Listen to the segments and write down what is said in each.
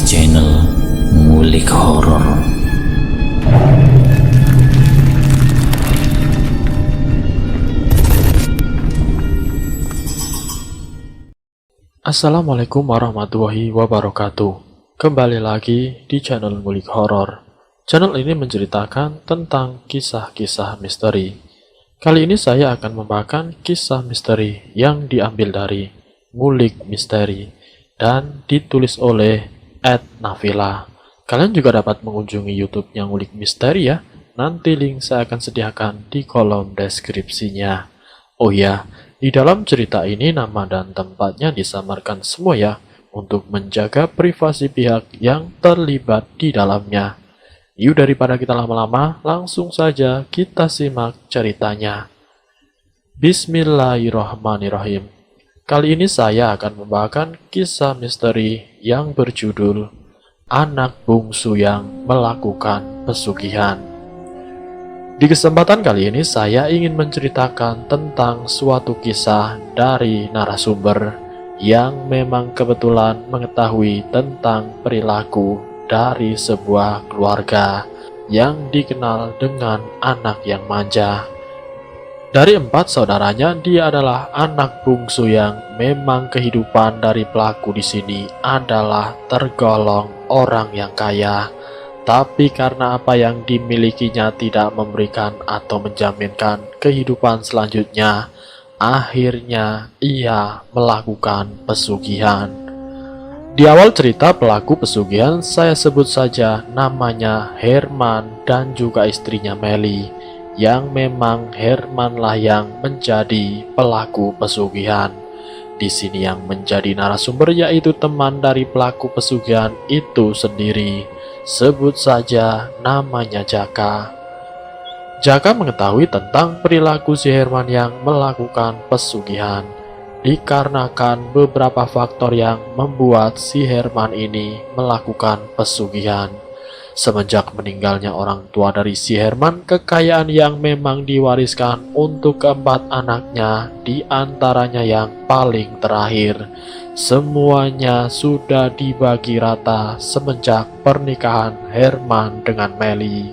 channel Ngulik Horor. Assalamualaikum warahmatullahi wabarakatuh. Kembali lagi di channel Ngulik Horor. Channel ini menceritakan tentang kisah-kisah misteri. Kali ini saya akan membawakan kisah misteri yang diambil dari Ngulik Misteri dan ditulis oleh @nafila. Kalian juga dapat mengunjungi YouTube-nya Ngulik Misteri ya. Nanti link saya akan sediakan di kolom deskripsinya. Oh ya, di dalam cerita ini nama dan tempatnya disamarkan semua ya, untuk menjaga privasi pihak yang terlibat di dalamnya. Yuk daripada kita lama-lama, langsung saja kita simak ceritanya. Bismillahirrahmanirrahim. Kali ini saya akan membawakan kisah misteri yang berjudul Anak Bungsu yang Melakukan Pesugihan. Di kesempatan kali ini saya ingin menceritakan tentang suatu kisah dari narasumber yang memang kebetulan mengetahui tentang perilaku dari sebuah keluarga yang dikenal dengan anak yang manja. Dari 4 saudaranya, dia adalah anak bungsu yang memang kehidupan dari pelaku di sini adalah tergolong orang yang kaya. Tapi karena apa yang dimilikinya tidak memberikan atau menjaminkan kehidupan selanjutnya, akhirnya ia melakukan pesugihan. Di awal cerita pelaku pesugihan saya sebut saja namanya Herman dan juga istrinya Meli, yang memang Hermanlah yang menjadi pelaku pesugihan. Di sini yang menjadi narasumber yaitu teman dari pelaku pesugihan itu sendiri. Sebut saja namanya Jaka. Jaka mengetahui tentang perilaku si Herman yang melakukan pesugihan, dikarenakan beberapa faktor yang membuat si Herman ini melakukan pesugihan. Semenjak meninggalnya orang tua dari si Herman, kekayaan yang memang diwariskan untuk keempat anaknya, di antaranya yang paling terakhir, semuanya sudah dibagi rata semenjak pernikahan Herman dengan Meli.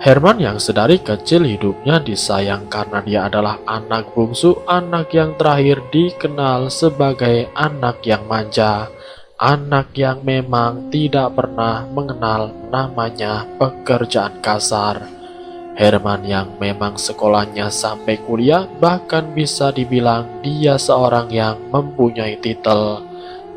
Herman yang sedari kecil hidupnya disayang karena dia adalah anak bungsu, anak yang terakhir dikenal sebagai anak yang manja. Anak yang memang tidak pernah mengenal namanya pekerjaan kasar. Herman yang memang sekolahnya sampai kuliah, bahkan bisa dibilang dia seorang yang mempunyai titel.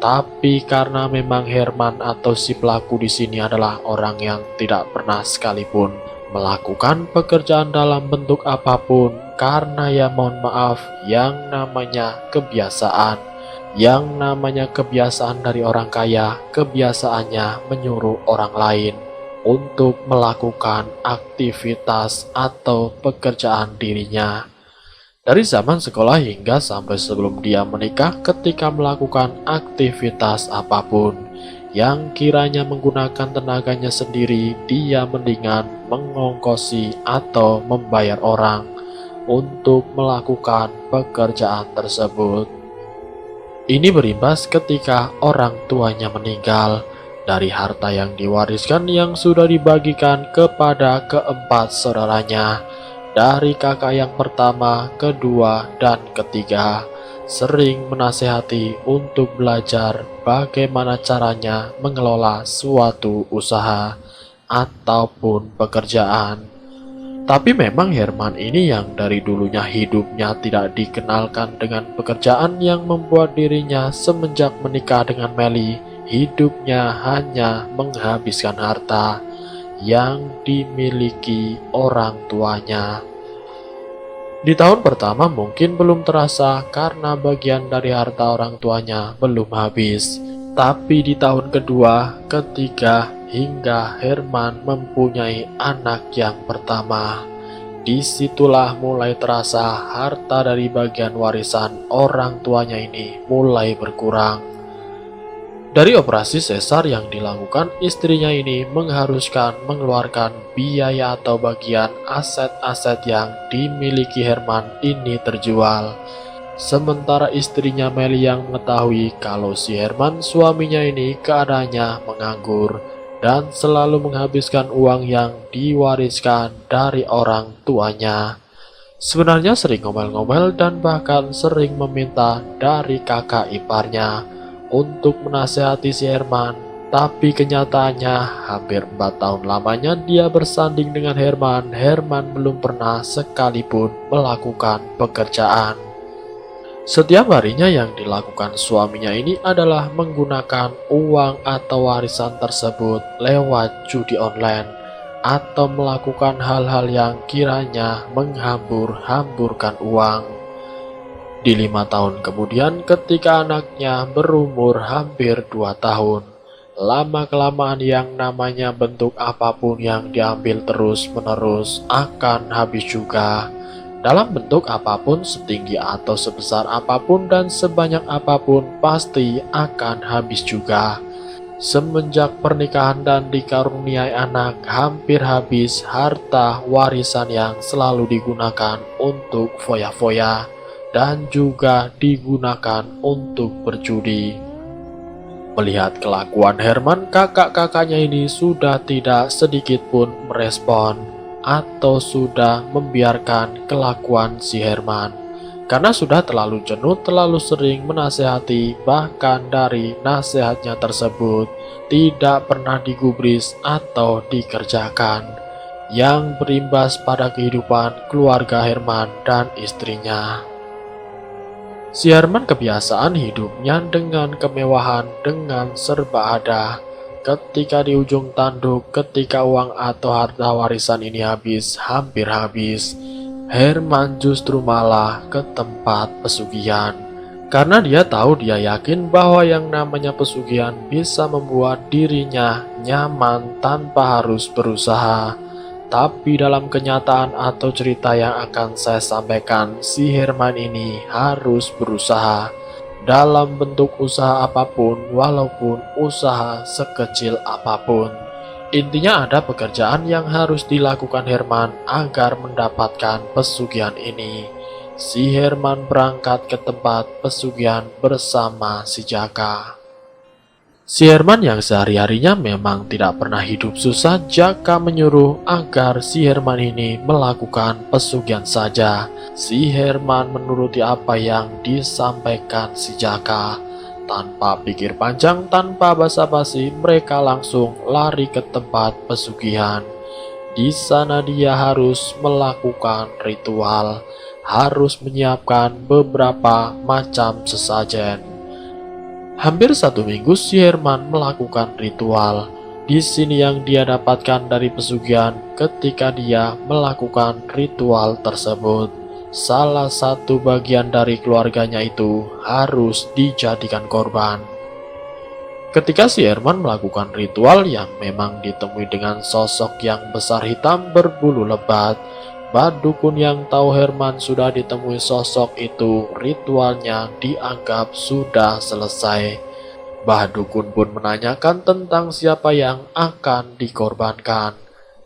Tapi karena memang Herman atau si pelaku di sini adalah orang yang tidak pernah sekalipun melakukan pekerjaan dalam bentuk apapun, karena ya mohon maaf, yang namanya kebiasaan. Yang namanya kebiasaan dari orang kaya, kebiasaannya menyuruh orang lain untuk melakukan aktivitas atau pekerjaan dirinya. Dari zaman sekolah hingga sampai sebelum dia menikah, ketika melakukan aktivitas apapun yang kiranya menggunakan tenaganya sendiri, dia mendingan mengongkosi atau membayar orang untuk melakukan pekerjaan tersebut. Ini berimbas ketika orang tuanya meninggal. Dari harta yang diwariskan yang sudah dibagikan kepada keempat saudaranya, dari kakak yang pertama, kedua, dan ketiga, sering menasehati untuk belajar bagaimana caranya mengelola suatu usaha ataupun pekerjaan. Tapi memang Herman ini yang dari dulunya hidupnya tidak dikenalkan dengan pekerjaan, yang membuat dirinya semenjak menikah dengan Meli, hidupnya hanya menghabiskan harta yang dimiliki orang tuanya. Di tahun pertama mungkin belum terasa karena bagian dari harta orang tuanya belum habis. Tapi di tahun kedua, ketiga, hingga Herman mempunyai anak yang pertama, disitulah mulai terasa harta dari bagian warisan orang tuanya ini mulai berkurang. Dari operasi sesar yang dilakukan istrinya ini mengharuskan mengeluarkan biaya atau bagian aset-aset yang dimiliki Herman ini terjual. Sementara istrinya Meli yang mengetahui kalau si Herman suaminya ini keadaannya menganggur dan selalu menghabiskan uang yang diwariskan dari orang tuanya. Sebenarnya sering ngomel-ngomel dan bahkan sering meminta dari kakak iparnya untuk menasehati si Herman. Tapi kenyataannya hampir 4 tahun lamanya dia bersanding dengan Herman. Herman belum pernah sekalipun melakukan pekerjaan. Setiap harinya yang dilakukan suaminya ini adalah menggunakan uang atau warisan tersebut lewat judi online atau melakukan hal-hal yang kiranya menghambur-hamburkan uang. Di 5 tahun kemudian ketika anaknya berumur hampir 2 tahun, lama-kelamaan yang namanya bentuk apapun yang diambil terus-menerus akan habis juga. Dalam bentuk apapun, setinggi atau sebesar apapun dan sebanyak apapun pasti akan habis juga. Semenjak pernikahan dan dikaruniai anak, hampir habis harta warisan yang selalu digunakan untuk foya-foya dan juga digunakan untuk berjudi. Melihat kelakuan Herman, kakak-kakaknya ini sudah tidak sedikit pun merespon atau sudah membiarkan kelakuan si Herman. Karena sudah terlalu jenuh, terlalu sering menasehati, bahkan dari nasihatnya tersebut tidak pernah digubris atau dikerjakan, yang berimbas pada kehidupan keluarga Herman dan istrinya. Si Herman kebiasaan hidupnya dengan kemewahan, dengan serba ada. Ketika di ujung tanduk, ketika uang atau harta warisan ini habis, hampir habis, Herman justru malah ke tempat pesugihan. Karena dia tahu, dia yakin bahwa yang namanya pesugihan bisa membuat dirinya nyaman tanpa harus berusaha. Tapi dalam kenyataan atau cerita yang akan saya sampaikan, si Herman ini harus berusaha. Dalam bentuk usaha apapun, walaupun usaha sekecil apapun. Intinya ada pekerjaan yang harus dilakukan Herman agar mendapatkan pesugihan ini. Si Herman berangkat ke tempat pesugihan bersama si Jaka. Si Herman yang sehari-harinya memang tidak pernah hidup susah, Jaka menyuruh agar si Herman ini melakukan pesugihan saja. Si Herman menuruti apa yang disampaikan si Jaka. Tanpa pikir panjang, tanpa basa-basi, mereka langsung lari ke tempat pesugihan. Di sana dia harus melakukan ritual, harus menyiapkan beberapa macam sesajen. Hampir 1 minggu si Herman melakukan ritual. Di sini yang dia dapatkan dari pesugihan ketika dia melakukan ritual tersebut. Salah satu bagian dari keluarganya itu harus dijadikan korban. Ketika si Herman melakukan ritual yang memang ditemui dengan sosok yang besar hitam berbulu lebat, Badukun yang tahu Herman sudah ditemui sosok itu, ritualnya dianggap sudah selesai. Badukun pun menanyakan tentang siapa yang akan dikorbankan.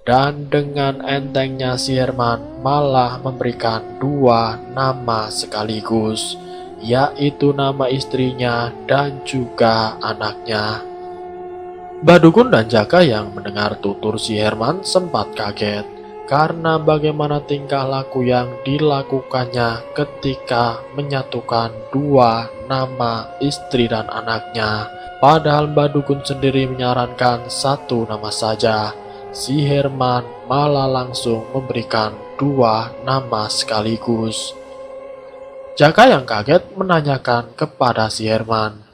Dan dengan entengnya si Herman malah memberikan 2 nama sekaligus, yaitu nama istrinya dan juga anaknya. Badukun dan Jaka yang mendengar tutur si Herman sempat kaget, karena bagaimana tingkah laku yang dilakukannya ketika menyatukan 2 nama istri dan anaknya. Padahal Badukun sendiri menyarankan 1 nama saja. Si Herman malah langsung memberikan 2 nama sekaligus. Jaka yang kaget menanyakan kepada si Herman,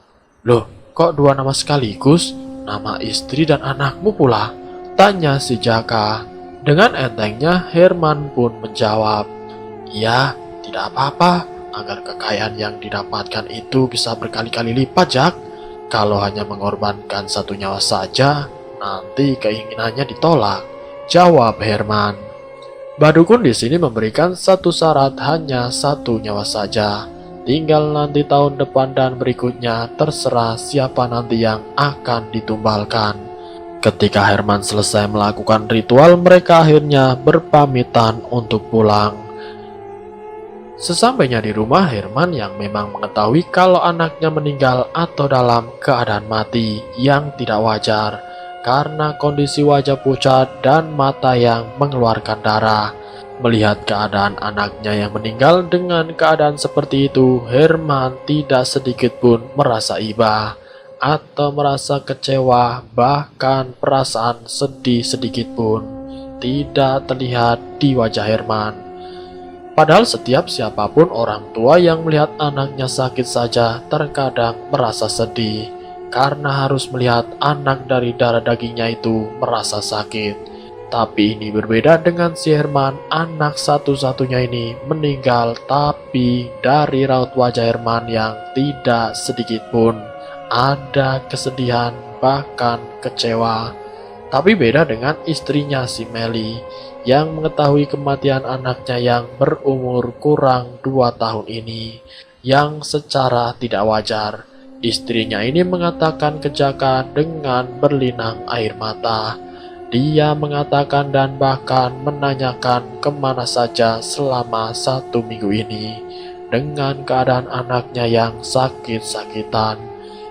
"Loh, kok 2 nama sekaligus? Nama istri dan anakmu pula?" tanya si Jaka. Dengan entengnya Herman pun menjawab, "Ya, tidak apa-apa, agar kekayaan yang didapatkan itu bisa berkali-kali lipat, Jak. Kalau hanya mengorbankan 1 nyawa saja, nanti keinginannya ditolak," jawab Herman. Badukun di sini memberikan 1 syarat, hanya 1 nyawa saja. Tinggal nanti tahun depan dan berikutnya terserah siapa nanti yang akan ditumbalkan. Ketika Herman selesai melakukan ritual, mereka akhirnya berpamitan untuk pulang. Sesampainya di rumah, Herman yang memang mengetahui kalau anaknya meninggal atau dalam keadaan mati yang tidak wajar karena kondisi wajah pucat dan mata yang mengeluarkan darah. Melihat keadaan anaknya yang meninggal dengan keadaan seperti itu, Herman tidak sedikit pun merasa iba atau merasa kecewa, bahkan perasaan sedih sedikit pun tidak terlihat di wajah Herman. Padahal setiap siapapun orang tua yang melihat anaknya sakit saja terkadang merasa sedih karena harus melihat anak dari darah dagingnya itu merasa sakit. Tapi ini berbeda dengan si Herman, anak satu-satunya ini meninggal, tapi dari raut wajah Herman yang tidak sedikit pun ada kesedihan bahkan kecewa. Tapi beda dengan istrinya si Meli yang mengetahui kematian anaknya yang berumur kurang 2 tahun ini, yang secara tidak wajar. Istrinya ini mengatakan kejaka dengan berlinang air mata. Dia mengatakan dan bahkan menanyakan kemana saja selama 1 minggu ini dengan keadaan anaknya yang sakit-sakitan.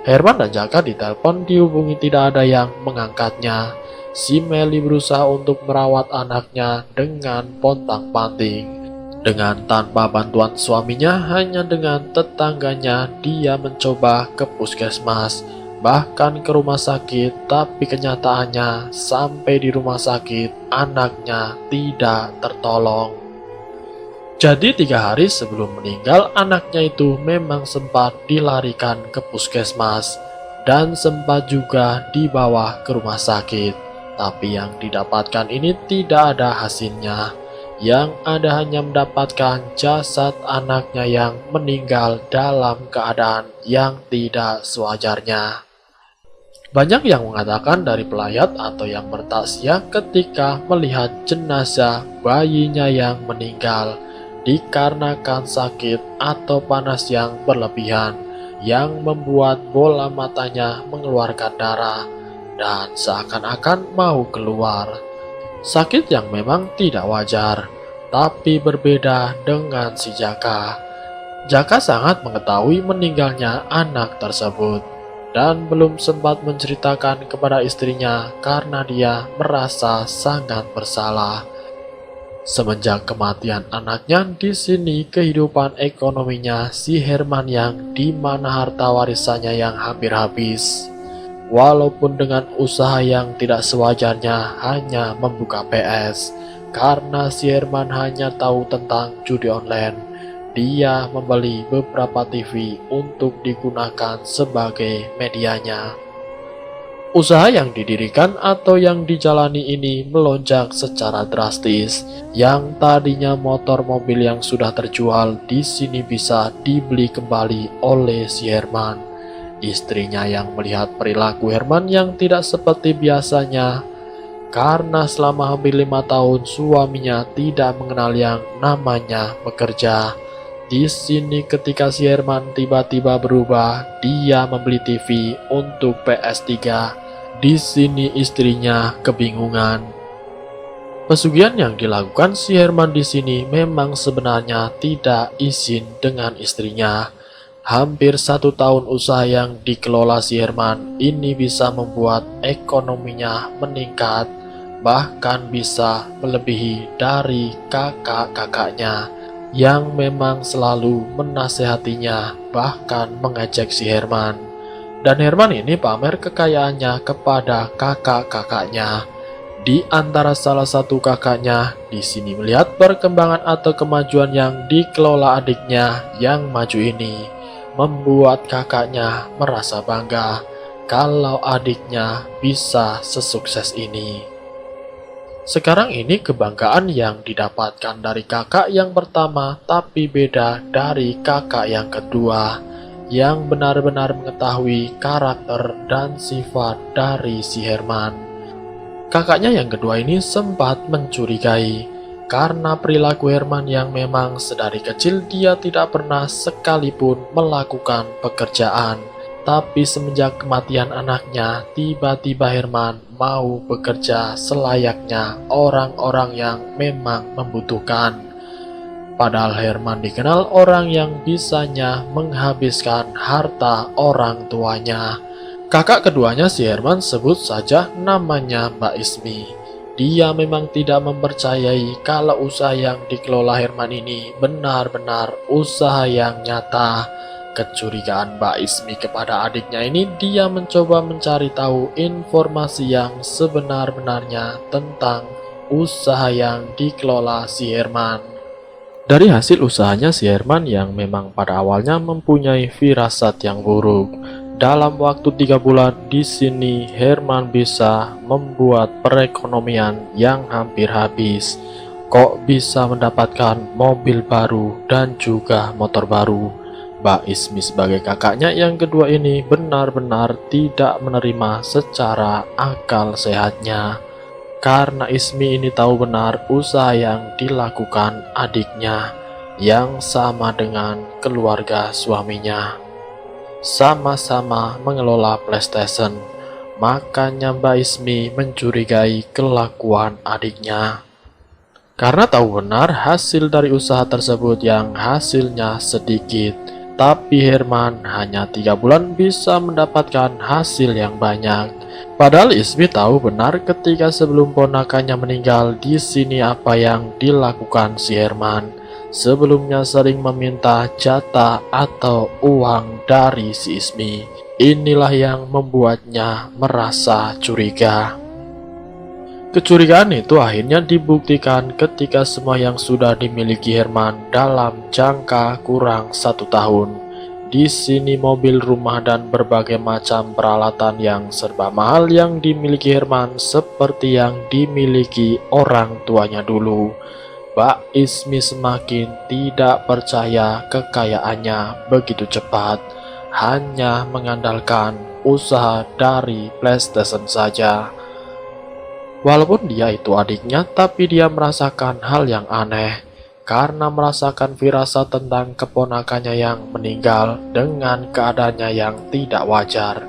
Herman dan Jaka ditelepon dihubungi tidak ada yang mengangkatnya. Si Meli berusaha untuk merawat anaknya dengan pontang-panting. Dengan tanpa bantuan suaminya, hanya dengan tetangganya dia mencoba ke puskesmas, bahkan ke rumah sakit, tapi kenyataannya sampai di rumah sakit anaknya tidak tertolong. Jadi 3 hari sebelum meninggal, anaknya itu memang sempat dilarikan ke puskesmas dan sempat juga dibawa ke rumah sakit. Tapi yang didapatkan ini tidak ada hasilnya. Yang ada hanya mendapatkan jasad anaknya yang meninggal dalam keadaan yang tidak sewajarnya. Banyak yang mengatakan dari pelayat atau yang bertaksiah ketika melihat jenazah bayinya yang meninggal dikarenakan sakit atau panas yang berlebihan yang membuat bola matanya mengeluarkan darah dan seakan-akan mau keluar. Sakit yang memang tidak wajar, tapi berbeda dengan si Jaka. Jaka sangat mengetahui meninggalnya anak tersebut dan belum sempat menceritakan kepada istrinya karena dia merasa sangat bersalah. Semenjak kematian anaknya, di sini kehidupan ekonominya si Herman yang dimana harta warisannya yang hampir habis. Walaupun dengan usaha yang tidak sewajarnya hanya membuka PS, karena si Herman hanya tahu tentang judi online, dia membeli beberapa TV untuk digunakan sebagai medianya. Usaha yang didirikan atau yang dijalani ini melonjak secara drastis. Yang tadinya motor mobil yang sudah terjual di sini bisa dibeli kembali oleh si Herman. Istrinya yang melihat perilaku Herman yang tidak seperti biasanya, karena selama hampir 5 tahun suaminya tidak mengenal yang namanya bekerja. Di sini ketika si Herman tiba-tiba berubah, dia membeli TV untuk PS3. Di sini istrinya kebingungan. Pesugihan yang dilakukan si Herman di sini memang sebenarnya tidak izin dengan istrinya. Hampir 1 tahun usaha yang dikelola si Herman ini bisa membuat ekonominya meningkat, bahkan bisa melebihi dari kakak-kakaknya yang memang selalu menasehatinya, bahkan mengejek si Herman. Dan Herman ini pamer kekayaannya kepada kakak-kakaknya. Di antara salah satu kakaknya di sini melihat perkembangan atau kemajuan yang dikelola adiknya yang maju ini, membuat kakaknya merasa bangga kalau adiknya bisa sesukses ini. Sekarang ini kebanggaan yang didapatkan dari kakak yang pertama, tapi beda dari kakak yang kedua, yang benar-benar mengetahui karakter dan sifat dari si Herman. Kakaknya yang kedua ini sempat mencurigai, karena perilaku Herman yang memang sedari kecil dia tidak pernah sekalipun melakukan pekerjaan. Tapi semenjak kematian anaknya, tiba-tiba Herman mau bekerja selayaknya orang-orang yang memang membutuhkan. Padahal Herman dikenal orang yang bisanya menghabiskan harta orang tuanya. Kakak keduanya si Herman, sebut saja namanya Mbak Ismi. Dia memang tidak mempercayai kalau usaha yang dikelola Herman ini benar-benar usaha yang nyata. Kecurigaan Mbak Ismi kepada adiknya ini, dia mencoba mencari tahu informasi yang sebenar-benarnya tentang usaha yang dikelola si Herman. Dari hasil usahanya si Herman yang memang pada awalnya mempunyai firasat yang buruk, dalam waktu 3 bulan di sini Herman bisa membuat perekonomian yang hampir habis. Kok bisa mendapatkan mobil baru dan juga motor baru? Mbak Ismi sebagai kakaknya yang kedua ini benar-benar tidak menerima secara akal sehatnya. Karena Ismi ini tahu benar usaha yang dilakukan adiknya yang sama dengan keluarga suaminya. Sama-sama mengelola PlayStation, makanya Mbak Ismi mencurigai kelakuan adiknya. Karena tahu benar hasil dari usaha tersebut yang hasilnya sedikit, tapi Herman hanya 3 bulan bisa mendapatkan hasil yang banyak. Padahal Ismi tahu benar ketika sebelum ponakannya meninggal di sini apa yang dilakukan si Herman. Sebelumnya sering meminta jatah atau uang dari si Ismi. Inilah yang membuatnya merasa curiga. Kecurigaan itu akhirnya dibuktikan ketika semua yang sudah dimiliki Herman dalam jangka kurang 1 tahun. Di sini mobil, rumah, dan berbagai macam peralatan yang serba mahal yang dimiliki Herman seperti yang dimiliki orang tuanya dulu. Mbak Ismi semakin tidak percaya kekayaannya begitu cepat, hanya mengandalkan usaha dari PlayStation saja. Walaupun dia itu adiknya, tapi dia merasakan hal yang aneh karena merasakan firasat tentang keponakannya yang meninggal dengan keadaannya yang tidak wajar.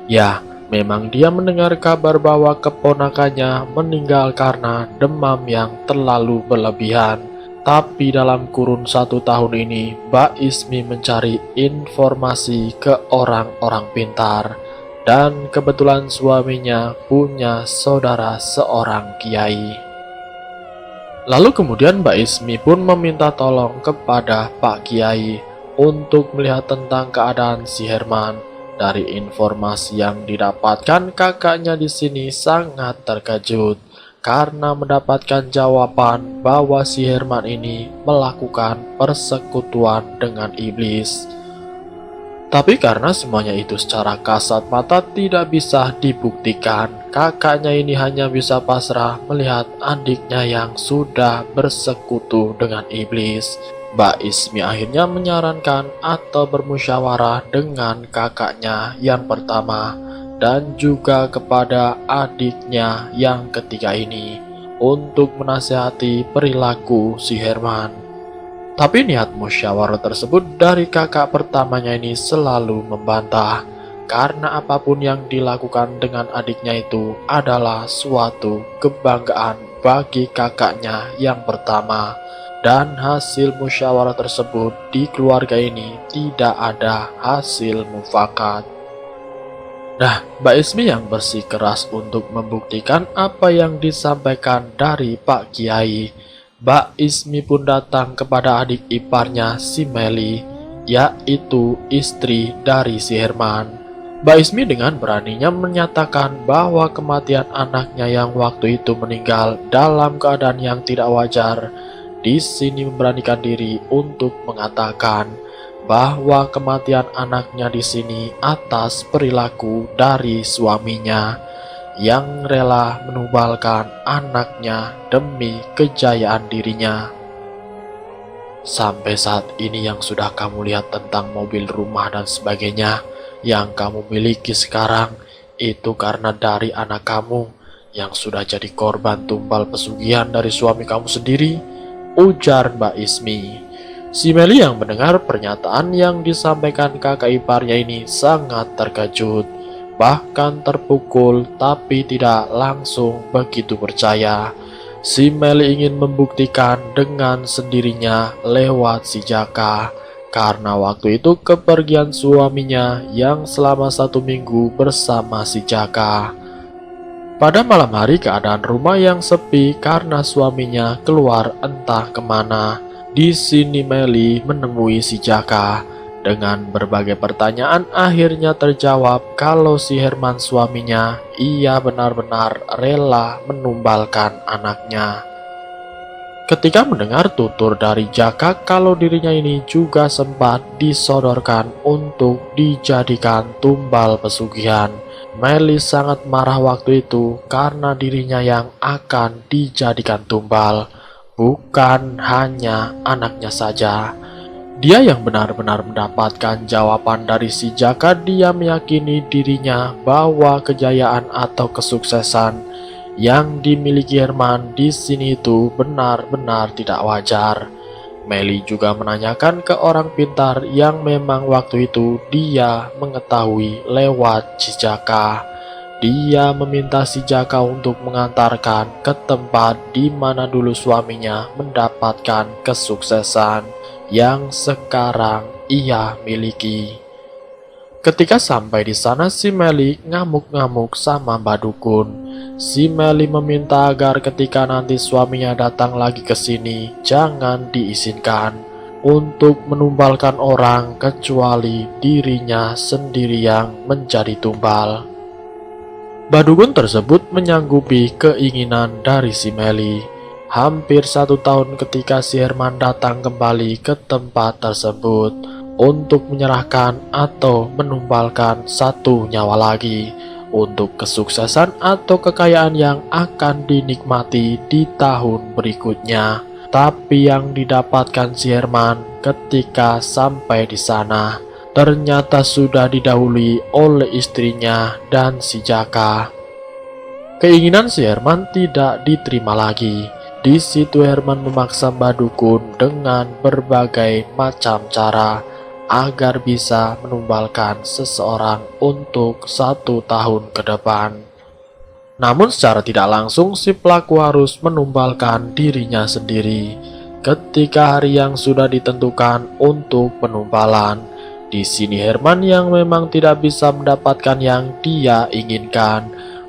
Ya, memang dia mendengar kabar bahwa keponakannya meninggal karena demam yang terlalu berlebihan. Tapi dalam kurun 1 tahun ini, Mbak Ismi mencari informasi ke orang-orang pintar. Dan kebetulan suaminya punya saudara seorang kiai. Lalu kemudian Mbak Ismi pun meminta tolong kepada Pak Kiai untuk melihat tentang keadaan si Herman. Dari informasi yang didapatkan, kakaknya di sini sangat terkejut karena mendapatkan jawaban bahwa si Herman ini melakukan persekutuan dengan iblis. Tapi karena semuanya itu secara kasat mata tidak bisa dibuktikan, kakaknya ini hanya bisa pasrah melihat adiknya yang sudah bersekutu dengan iblis. Mbak Ismi akhirnya menyarankan atau bermusyawarah dengan kakaknya yang pertama dan juga kepada adiknya yang ketiga ini untuk menasihati perilaku si Herman. Tapi niat musyawarah tersebut dari kakak pertamanya ini selalu membantah, karena apapun yang dilakukan dengan adiknya itu adalah suatu kebanggaan bagi kakaknya yang pertama. Dan hasil musyawarah tersebut di keluarga ini tidak ada hasil mufakat. Nah, Mbak Ismi yang bersikeras untuk membuktikan apa yang disampaikan dari Pak Kiai. Mbak Ismi pun datang kepada adik iparnya si Meli, yaitu istri dari si Herman. Mbak Ismi dengan beraninya menyatakan bahwa kematian anaknya yang waktu itu meninggal dalam keadaan yang tidak wajar. Di sini memberanikan diri untuk mengatakan bahwa kematian anaknya di sini atas perilaku dari suaminya yang rela menubalkan anaknya demi kejayaan dirinya. Sampai saat ini yang sudah kamu lihat tentang mobil, rumah, dan sebagainya yang kamu miliki sekarang, itu karena dari anak kamu yang sudah jadi korban tumbal pesugihan dari suami kamu sendiri, ujar Mbak Ismi. Si Meli yang mendengar pernyataan yang disampaikan kakak iparnya ini sangat terkejut, bahkan terpukul, tapi tidak langsung begitu percaya. Si Meli ingin membuktikan dengan sendirinya lewat si Jaka, karena waktu itu kepergian suaminya yang selama 1 minggu bersama si Jaka. Pada malam hari keadaan rumah yang sepi karena suaminya keluar entah kemana. Di sini Meli menemui si Jaka. Dengan berbagai pertanyaan akhirnya terjawab kalau si Herman suaminya ia benar-benar rela menumbalkan anaknya. Ketika mendengar tutur dari Jaka kalau dirinya ini juga sempat disodorkan untuk dijadikan tumbal pesugihan, Meli sangat marah waktu itu karena dirinya yang akan dijadikan tumbal, bukan hanya anaknya saja. Dia yang benar-benar mendapatkan jawaban dari si Jaka. Dia meyakini dirinya bahwa kejayaan atau kesuksesan yang dimiliki Herman di sini itu benar-benar tidak wajar. Meli juga menanyakan ke orang pintar yang memang waktu itu dia mengetahui lewat si Jaka. Dia meminta si Jaka untuk mengantarkan ke tempat di mana dulu suaminya mendapatkan kesuksesan yang sekarang ia miliki. Ketika sampai di sana, si Meli ngamuk-ngamuk sama Mbak Dukun. Si Meli meminta agar ketika nanti suaminya datang lagi ke sini, jangan diizinkan untuk menumbalkan orang kecuali dirinya sendiri yang menjadi tumbal. Mbak Dukun tersebut menyanggupi keinginan dari si Meli. Hampir 1 tahun ketika si Herman datang kembali ke tempat tersebut untuk menyerahkan atau menumbalkan 1 nyawa lagi untuk kesuksesan atau kekayaan yang akan dinikmati di tahun berikutnya. Tapi yang didapatkan si Herman ketika sampai di sana ternyata sudah didahului oleh istrinya dan si Jaka. Keinginan si Herman tidak diterima lagi. Di situ Herman memaksa Mbak Dukun dengan berbagai macam cara agar bisa menumbalkan seseorang untuk 1 tahun ke depan. Namun secara tidak langsung si pelaku harus menumbalkan dirinya sendiri. Ketika hari yang sudah ditentukan untuk penumbalan, di sini Herman yang memang tidak bisa mendapatkan yang dia inginkan.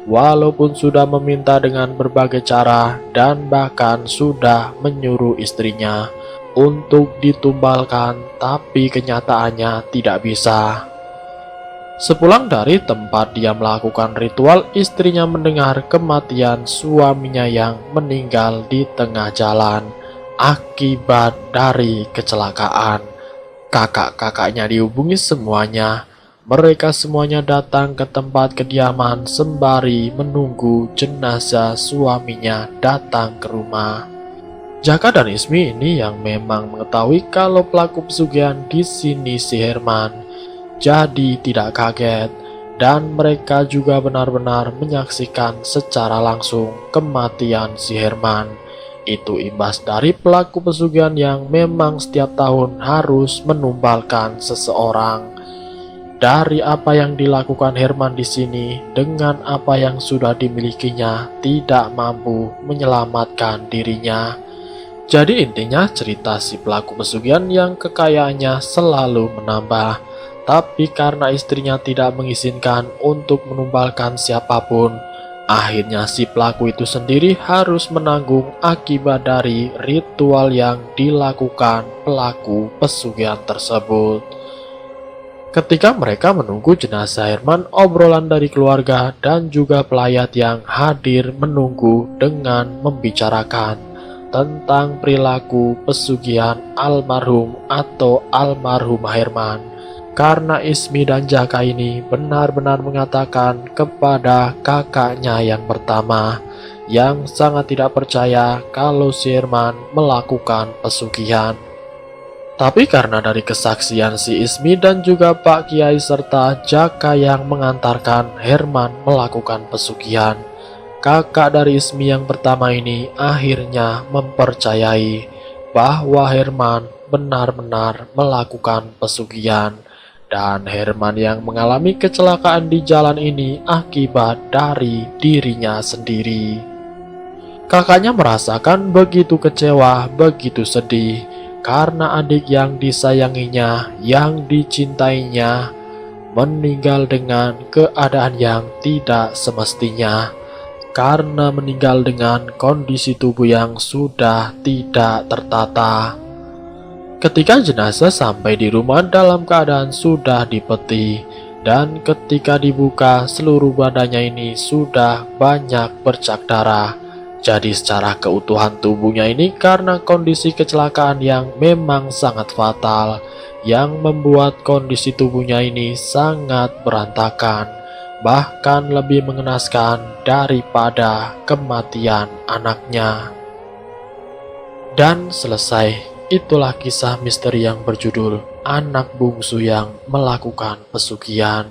Walaupun sudah meminta dengan berbagai cara dan bahkan sudah menyuruh istrinya untuk ditumbalkan, tapi kenyataannya tidak bisa. Sepulang dari tempat dia melakukan ritual, istrinya mendengar kematian suaminya yang meninggal di tengah jalan akibat dari kecelakaan. Kakak-kakaknya dihubungi semuanya. Mereka semuanya datang ke tempat kediaman sembari menunggu jenazah suaminya datang ke rumah. Jaka dan Ismi ini yang memang mengetahui kalau pelaku pesugihan di sini si Herman, jadi tidak kaget dan mereka juga benar-benar menyaksikan secara langsung kematian si Herman. Itu imbas dari pelaku pesugihan yang memang setiap tahun harus menumbalkan seseorang. Dari apa yang dilakukan Herman di sini dengan apa yang sudah dimilikinya tidak mampu menyelamatkan dirinya. Jadi intinya cerita si pelaku pesugihan yang kekayaannya selalu menambah, tapi karena istrinya tidak mengizinkan untuk menumbalkan siapapun, akhirnya si pelaku itu sendiri harus menanggung akibat dari ritual yang dilakukan pelaku pesugihan tersebut. Ketika mereka menunggu jenazah Herman, obrolan dari keluarga dan juga pelayat yang hadir menunggu dengan membicarakan tentang perilaku pesugihan almarhum atau almarhum Herman. Karena Ismi dan Jaka ini benar-benar mengatakan kepada kakaknya yang pertama yang sangat tidak percaya kalau si Herman melakukan pesugihan. Tapi karena dari kesaksian si Ismi dan juga Pak Kiai serta Jaka yang mengantarkan Herman melakukan pesugihan, kakak dari Ismi yang pertama ini akhirnya mempercayai bahwa Herman benar-benar melakukan pesugihan. Dan Herman yang mengalami kecelakaan di jalan ini akibat dari dirinya sendiri. Kakaknya merasakan begitu kecewa, begitu sedih, karena adik yang disayanginya, yang dicintainya, meninggal dengan keadaan yang tidak semestinya, karena meninggal dengan kondisi tubuh yang sudah tidak tertata. Ketika jenazah sampai di rumah dalam keadaan sudah dipeti, dan ketika dibuka seluruh badannya ini sudah banyak bercak darah. Jadi secara keutuhan tubuhnya ini karena kondisi kecelakaan yang memang sangat fatal, yang membuat kondisi tubuhnya ini sangat berantakan, bahkan lebih mengenaskan daripada kematian anaknya. Dan selesai. Itulah kisah misteri yang berjudul Anak Bungsu yang Melakukan Pesugihan.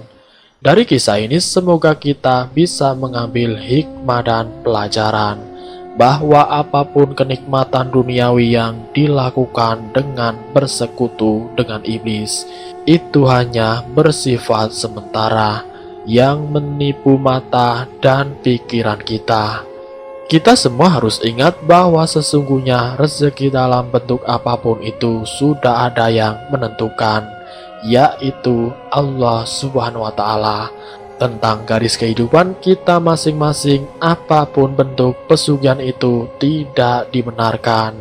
Dari kisah ini semoga kita bisa mengambil hikmah dan pelajaran bahwa apapun kenikmatan duniawi yang dilakukan dengan bersekutu dengan iblis itu hanya bersifat sementara yang menipu mata dan pikiran kita. Kita semua harus ingat bahwa sesungguhnya rezeki dalam bentuk apapun itu sudah ada yang menentukan, yaitu Allah Subhanahu wa Ta'ala. Tentang garis kehidupan kita masing-masing, apapun bentuk pesugihan itu tidak dibenarkan,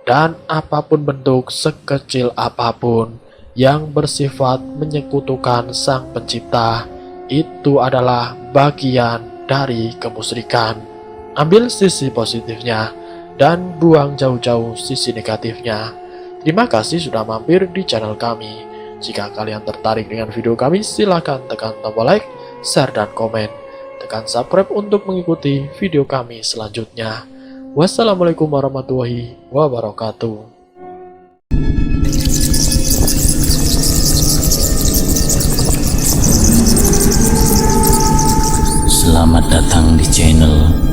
dan apapun bentuk sekecil apapun yang bersifat menyekutukan Sang Pencipta, itu adalah bagian dari kemusyrikan. Ambil sisi positifnya dan buang jauh-jauh sisi negatifnya. Terima kasih sudah mampir di channel kami. Jika kalian tertarik dengan video kami, silahkan tekan tombol like, share, dan komen. Tekan subscribe untuk mengikuti video kami selanjutnya. Wassalamualaikum warahmatullahi wabarakatuh. Selamat datang di channel